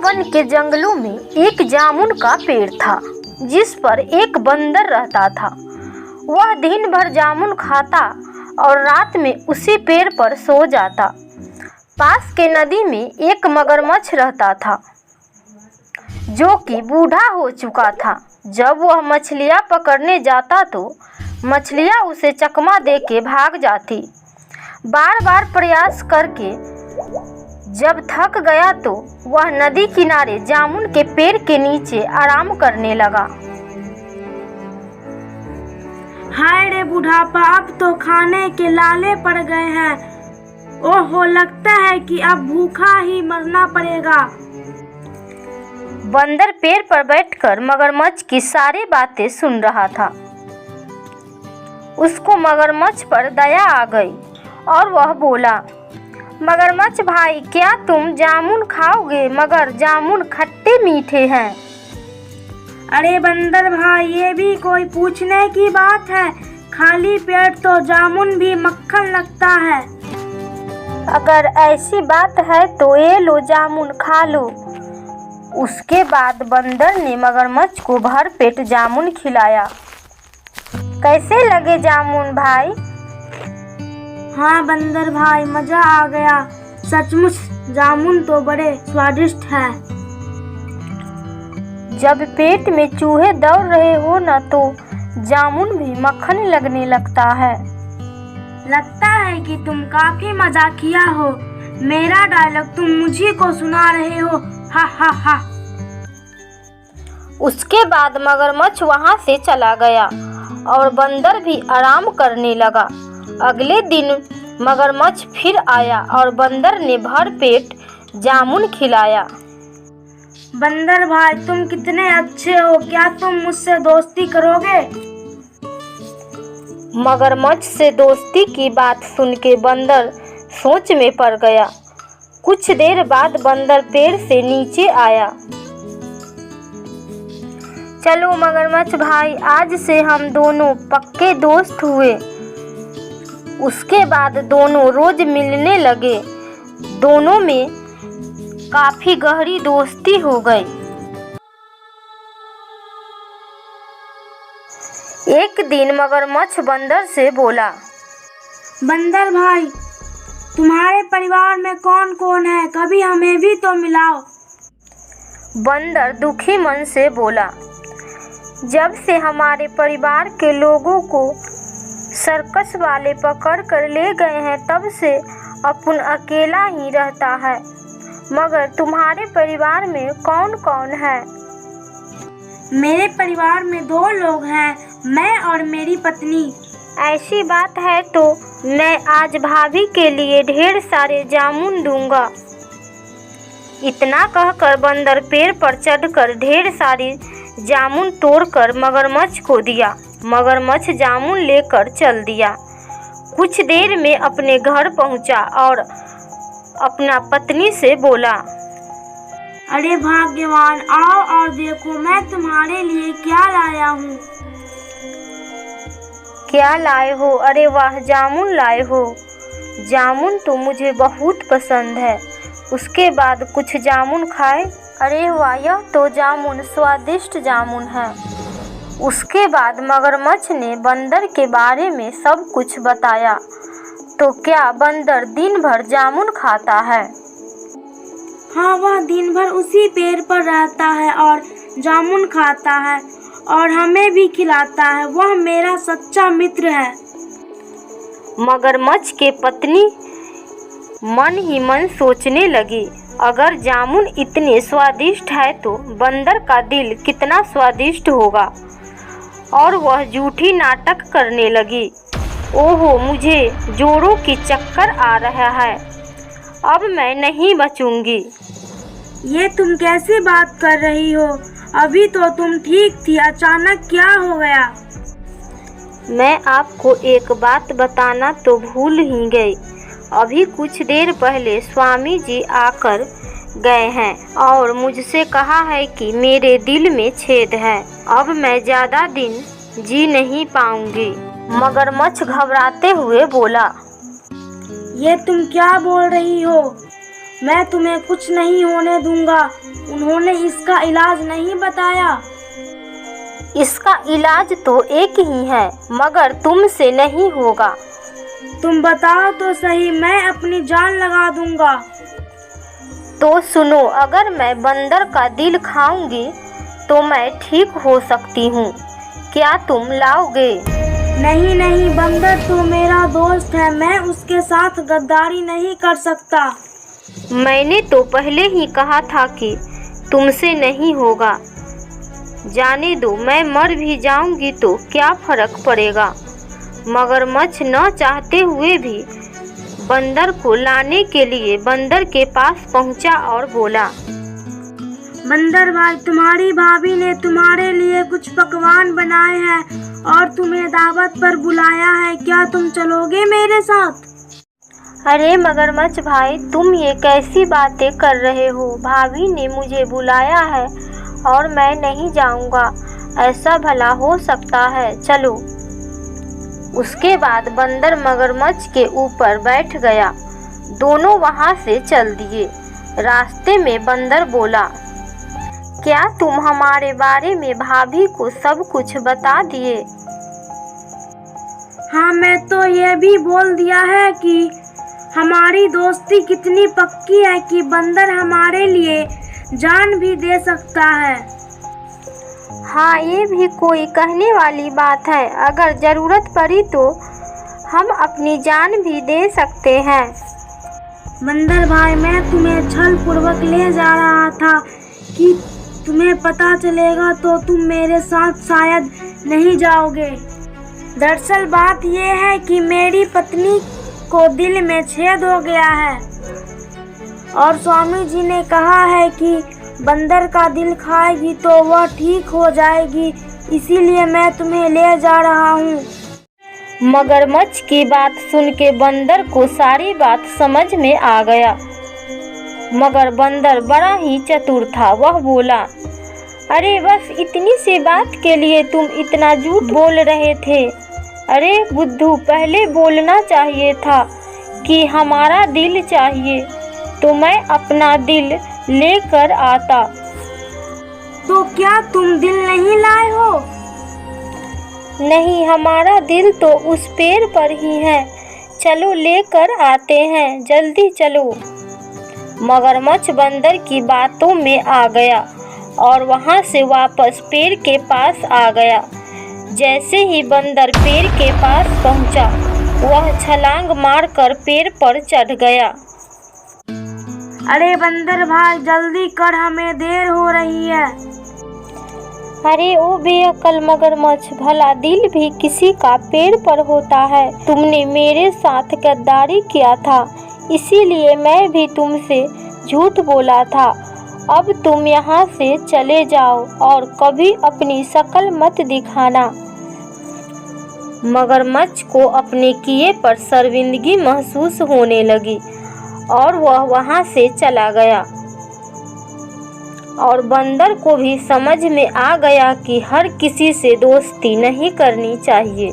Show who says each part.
Speaker 1: One के जंगलों में एक जामुन का पेड़ था जिस पर एक बंदर रहता था। वह दिन भर जामुन खाता और रात में उसी पेड़ पर सो जाता। पास के नदी में एक मगरमच्छ रहता था जो कि बूढ़ा हो चुका था। जब वह मछलियाँ पकड़ने जाता तो मछलियाँ उसे चकमा दे के भाग जाती। बार बार प्रयास करके जब थक गया तो वह नदी किनारे जामुन के पेड़ के नीचे आराम करने लगा।
Speaker 2: हाय रे बुढ़ापा, अब तो खाने के लाले पड़ गए हैं। ओहो, लगता है कि अब भूखा ही मरना पड़ेगा।
Speaker 1: बंदर पेड़ पर बैठकर मगरमच्छ की सारी बातें सुन रहा था। उसको मगरमच्छ पर दया आ गई और वह बोला, मगरमच्छ भाई, क्या तुम जामुन खाओगे? मगर जामुन खट्टे मीठे हैं।
Speaker 2: अरे बंदर भाई, ये भी कोई पूछने की बात है? खाली पेट तो जामुन भी मक्खन लगता है।
Speaker 1: अगर ऐसी बात है तो ये लो जामुन खा लो। उसके बाद बंदर ने मगरमच्छ को भर पेट जामुन खिलाया। कैसे लगे जामुन भाई?
Speaker 2: हाँ बंदर भाई, मजा आ गया। सचमुच जामुन तो बड़े स्वादिष्ट है।
Speaker 1: जब पेट में चूहे दौड़ रहे हो ना तो जामुन भी मक्खन लगने लगता है।
Speaker 2: लगता है कि तुम काफी मजाकिया हो। मेरा डायलॉग तुम मुझे को सुना रहे हो। हा हा हा।
Speaker 1: उसके बाद मगरमच्छ वहां से चला गया और बंदर भी आराम करने लगा। अगले दिन मगरमच्छ फिर आया और बंदर ने भर पेट जामुन खिलाया।
Speaker 2: बंदर भाई, तुम कितने अच्छे हो। क्या तुम मुझसे दोस्ती करोगे?
Speaker 1: मगरमच्छ से दोस्ती की बात सुन के बंदर सोच में पड़ गया। कुछ देर बाद बंदर पेड़ से नीचे आया। चलो मगरमच्छ भाई, आज से हम दोनों पक्के दोस्त हुए। उसके बाद दोनों रोज मिलने लगे। दोनों में काफी गहरी दोस्ती हो गई। एक दिन मगरमच्छ बंदर से बोला,
Speaker 2: बंदर भाई, तुम्हारे परिवार में कौन कौन है? कभी हमें भी तो मिलाओ।
Speaker 1: बंदर दुखी मन से बोला, जब से हमारे परिवार के लोगों को सर्कस वाले पकड़ कर ले गए हैं तब से अपन अकेला ही रहता है। मगर तुम्हारे परिवार में कौन कौन है?
Speaker 2: मेरे परिवार में 2 लोग हैं, मैं और मेरी पत्नी।
Speaker 1: ऐसी बात है तो मैं आज भाभी के लिए ढेर सारे जामुन दूंगा। इतना कहकर बंदर पेड़ पर चढ़कर ढेर सारी जामुन तोड़कर मगरमच्छ को दिया। मगरमच्छ जामुन लेकर चल दिया। कुछ देर में अपने घर पहुंचा और अपना पत्नी से बोला,
Speaker 2: अरे भाग्यवान, आओ और देखो मैं तुम्हारे लिए क्या लाया हूँ।
Speaker 1: क्या लाए हो? अरे वाह, जामुन लाए हो। जामुन तो मुझे बहुत पसंद है। उसके बाद कुछ जामुन खाए। अरे वाह, यह तो जामुन स्वादिष्ट जामुन है। उसके बाद मगरमच्छ ने बंदर के बारे में सब कुछ बताया। तो क्या बंदर दिन भर जामुन खाता है?
Speaker 2: हाँ, वह दिन भर उसी पेड़ पर रहता है और जामुन खाता है और हमें भी खिलाता है। वह मेरा सच्चा मित्र है।
Speaker 1: मगरमच्छ के पत्नी मन ही मन सोचने लगी, अगर जामुन इतने स्वादिष्ट है तो बंदर का दिल कितना स्वादिष्ट होगा। और वह झूठी नाटक करने लगी। ओहो, मुझे जोड़ों की चक्कर आ रहा है। अब मैं नहीं बचूंगी।
Speaker 2: ये तुम कैसी बात कर रही हो? अभी तो तुम ठीक थी, अचानक क्या हो गया?
Speaker 1: मैं आपको एक बात बताना तो भूल ही गई। अभी कुछ देर पहले स्वामी जी आकर गए हैं और मुझसे कहा है कि मेरे दिल में छेद है। अब मैं ज़्यादा दिन जी नहीं पाऊंगी। मगरमच्छ घबराते हुए बोला,
Speaker 2: ये तुम क्या बोल रही हो? मैं तुम्हें कुछ नहीं होने दूंगा। उन्होंने इसका इलाज नहीं बताया।
Speaker 1: इसका इलाज तो एक ही है, मगर तुमसे नहीं होगा।
Speaker 2: तुम बताओ तो सही, मैं अपनी जान लगा दूंगा।
Speaker 1: तो सुनो, अगर मैं बंदर का दिल खाऊंगी तो मैं ठीक हो सकती हूँ। क्या तुम लाओगे?
Speaker 2: नहीं नहीं, बंदर तो मेरा दोस्त है, मैं उसके साथ गद्दारी नहीं कर सकता।
Speaker 1: मैंने तो पहले ही कहा था कि तुमसे नहीं होगा। जाने दो, मैं मर भी जाऊंगी तो क्या फर्क पड़ेगा। मगरमच्छ न चाहते हुए भी बंदर को लाने के लिए बंदर के पास पहुंचा और बोला,
Speaker 2: बंदर भाई, तुम्हारी भाभी ने तुम्हारे लिए कुछ पकवान बनाए हैं और तुम्हें दावत पर बुलाया है। क्या तुम चलोगे मेरे साथ?
Speaker 1: अरे मगरमच्छ भाई, तुम ये कैसी बातें कर रहे हो? भाभी ने मुझे बुलाया है और मैं नहीं जाऊंगा। ऐसा भला हो सकता है? चलो। उसके बाद बंदर मगरमच्छ के ऊपर बैठ गया। दोनों वहां से चल दिए। रास्ते में बंदर बोला, क्या तुम हमारे बारे में भाभी को सब कुछ बता दिए?
Speaker 2: हाँ, मैं तो ये भी बोल दिया है कि हमारी दोस्ती कितनी पक्की है कि बंदर हमारे लिए जान भी दे सकता है।
Speaker 1: हाँ, ये भी कोई कहने वाली बात है। अगर ज़रूरत पड़ी तो हम अपनी जान भी दे सकते हैं।
Speaker 2: बंदर भाई, मैं तुम्हें छल पूर्वक ले जा रहा था कि तुम्हें पता चलेगा तो तुम मेरे साथ शायद नहीं जाओगे। दरअसल बात यह है कि मेरी पत्नी को दिल में छेद हो गया है और स्वामी जी ने कहा है कि बंदर का दिल खाएगी तो वह ठीक हो जाएगी, इसीलिए मैं तुम्हें ले जा रहा हूँ।
Speaker 1: मगरमच्छ की बात सुन के बंदर को सारी बात समझ में आ गया। मगर बंदर बड़ा ही चतुर था। वह बोला, अरे बस इतनी सी बात के लिए तुम इतना झूठ बोल रहे थे। अरे बुद्धू, पहले बोलना चाहिए था कि हमारा दिल चाहिए तो मैं अपना दिल लेकर आता।
Speaker 2: तो क्या तुम दिल नहीं लाए हो?
Speaker 1: नहीं, हमारा दिल तो उस पेड़ पर ही है। चलो लेकर आते हैं, जल्दी चलो। मगरमच्छ बंदर की बातों में आ गया और वहां से वापस पेड़ के पास आ गया। जैसे ही बंदर पेड़ के पास पहुंचा, वह छलांग मारकर पेड़ पर चढ़ गया।
Speaker 2: अरे बंदर भाई, जल्दी कर, हमें देर हो रही है।
Speaker 1: अरे ओ बेअक्ल मगरमच्छ, भला दिल भी किसी का पेड़ पर होता है? तुमने मेरे साथ गद्दारी किया था, इसीलिए मैं भी तुमसे झूठ बोला था। अब तुम यहाँ से चले जाओ और कभी अपनी शक्ल मत दिखाना। मगरमच्छ को अपने किए पर शर्मिंदगी महसूस होने लगी और वह वहाँ से चला गया। और बंदर को भी समझ में आ गया कि हर किसी से दोस्ती नहीं करनी चाहिए।